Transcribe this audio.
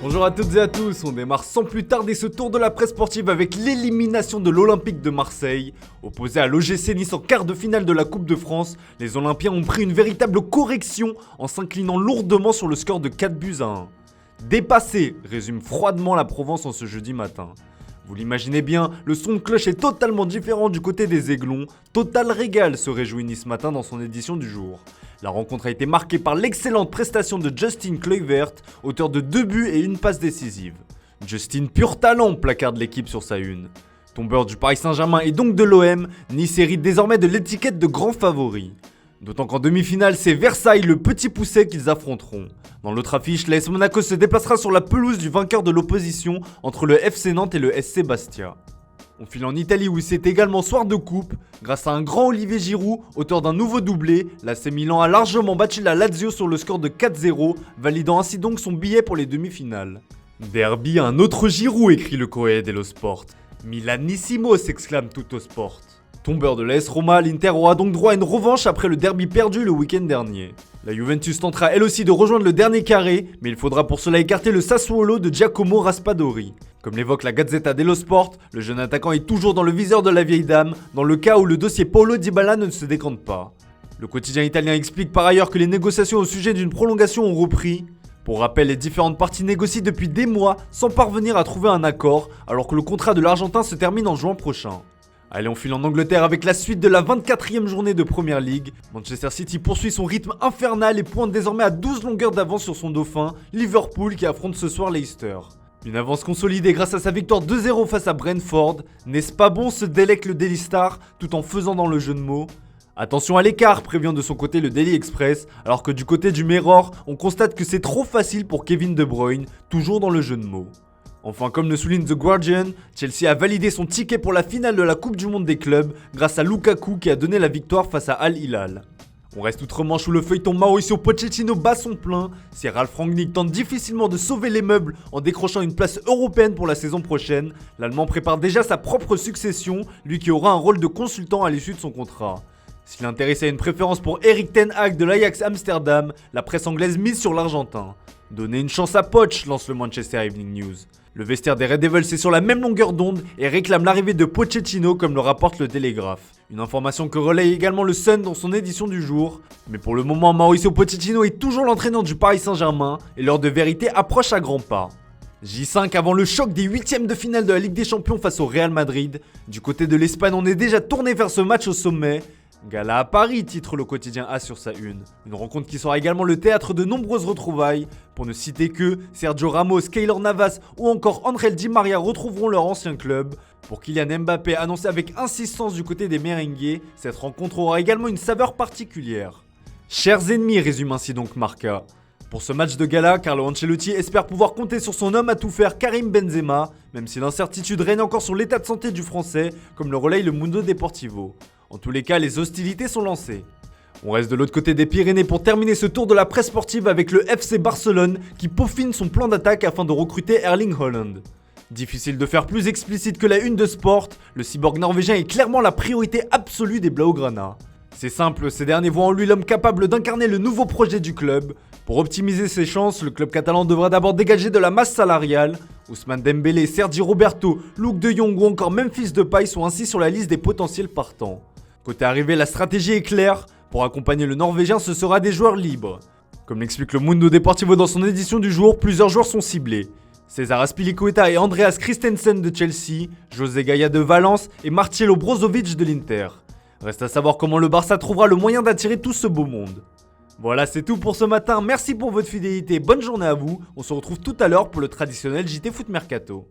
Bonjour à toutes et à tous, on démarre sans plus tarder ce tour de la presse sportive avec l'élimination de l'Olympique de Marseille. Opposé à l'OGC Nice en quart de finale de la Coupe de France, les Olympiens ont pris une véritable correction en s'inclinant lourdement sur le score de 4-1. Dépassé, résume froidement la Provence en ce jeudi matin. Vous l'imaginez bien, le son de cloche est totalement différent du côté des Aiglons. Total régal se réjouit Nice matin dans son édition du jour. La rencontre a été marquée par l'excellente prestation de Justin Kluivert, auteur de 2 buts et une passe décisive. Justin, pur talent, placarde l'équipe sur sa une. Tombeur du Paris Saint-Germain et donc de l'OM, Nice hérite désormais de l'étiquette de grand favori. D'autant qu'en demi-finale, c'est Versailles le petit pousset qu'ils affronteront. Dans l'autre affiche, l'AS Monaco se déplacera sur la pelouse du vainqueur de l'opposition entre le FC Nantes et le SC Bastia. On file en Italie où c'est également soir de coupe. Grâce à un grand Olivier Giroud, auteur d'un nouveau doublé, l'AC Milan a largement battu la Lazio sur le score de 4-0, validant ainsi donc son billet pour les demi-finales. Derby, un autre Giroud, écrit le Corriere dello Sport. Milanissimo, s'exclame Tutto Sport. Tombeur de l'AS Roma, l'Inter aura donc droit à une revanche après le derby perdu le week-end dernier. La Juventus tentera elle aussi de rejoindre le dernier carré, mais il faudra pour cela écarter le Sassuolo de Giacomo Raspadori. Comme l'évoque la Gazzetta dello Sport, le jeune attaquant est toujours dans le viseur de la vieille dame, dans le cas où le dossier Paulo Dybala ne se décante pas. Le quotidien italien explique par ailleurs que les négociations au sujet d'une prolongation ont repris. Pour rappel, les différentes parties négocient depuis des mois sans parvenir à trouver un accord, alors que le contrat de l'Argentin se termine en juin prochain. Allez, on file en Angleterre avec la suite de la 24e journée de Premier League. Manchester City poursuit son rythme infernal et pointe désormais à 12 longueurs d'avance sur son dauphin, Liverpool, qui affronte ce soir Leicester. Une avance consolidée grâce à sa victoire 2-0 face à Brentford. N'est-ce pas bon, se délecte le Daily Star tout en faisant dans le jeu de mots. Attention à l'écart, prévient de son côté le Daily Express, alors que du côté du Mirror, on constate que c'est trop facile pour Kevin De Bruyne, toujours dans le jeu de mots. Enfin, comme le souligne The Guardian, Chelsea a validé son ticket pour la finale de la Coupe du Monde des clubs grâce à Lukaku qui a donné la victoire face à Al Hilal. On reste outre-Manche où le feuilleton Mauricio Pochettino bat son plein. Si Ralf Rangnick tente difficilement de sauver les meubles en décrochant une place européenne pour la saison prochaine, l'Allemand prépare déjà sa propre succession, lui qui aura un rôle de consultant à l'issue de son contrat. S'il intéressait à une préférence pour Erik ten Hag de l'Ajax Amsterdam, la presse anglaise mise sur l'Argentin. Donnez une chance à Poch, lance le Manchester Evening News. Le vestiaire des Red Devils est sur la même longueur d'onde et réclame l'arrivée de Pochettino comme le rapporte le Télégraphe. Une information que relaye également le Sun dans son édition du jour. Mais pour le moment, Mauricio Pochettino est toujours l'entraîneur du Paris Saint-Germain et l'heure de vérité approche à grands pas. J5 avant le choc des 8e de finale de la Ligue des Champions face au Real Madrid. Du côté de l'Espagne, on est déjà tourné vers ce match au sommet. Gala à Paris, titre le quotidien A sur sa une. Une rencontre qui sera également le théâtre de nombreuses retrouvailles. Pour ne citer que Sergio Ramos, Keylor Navas ou encore Angel Di Maria retrouveront leur ancien club. Pour Kylian Mbappé, annoncé avec insistance du côté des merengues, cette rencontre aura également une saveur particulière. Chers ennemis, résume ainsi donc Marca. Pour ce match de gala, Carlo Ancelotti espère pouvoir compter sur son homme à tout faire Karim Benzema, même si l'incertitude règne encore sur l'état de santé du français, comme le relaye le Mundo Deportivo. En tous les cas, les hostilités sont lancées. On reste de l'autre côté des Pyrénées pour terminer ce tour de la presse sportive avec le FC Barcelone qui peaufine son plan d'attaque afin de recruter Erling Haaland. Difficile de faire plus explicite que la une de Sport, le cyborg norvégien est clairement la priorité absolue des Blaugrana. C'est simple, ces derniers voient en lui l'homme capable d'incarner le nouveau projet du club. Pour optimiser ses chances, le club catalan devra d'abord dégager de la masse salariale. Ousmane Dembélé, Sergi Roberto, Luuk de Jong ou encore Memphis Depay sont ainsi sur la liste des potentiels partants. Côté arrivée, la stratégie est claire. Pour accompagner le Norvégien, ce sera des joueurs libres. Comme l'explique le Mundo Deportivo dans son édition du jour, plusieurs joueurs sont ciblés. César Azpilicueta et Andreas Christensen de Chelsea, José Gaya de Valence et Marcelo Brozovic de l'Inter. Reste à savoir comment le Barça trouvera le moyen d'attirer tout ce beau monde. Voilà, c'est tout pour ce matin. Merci pour votre fidélité. Bonne journée à vous. On se retrouve tout à l'heure pour le traditionnel JT Foot Mercato.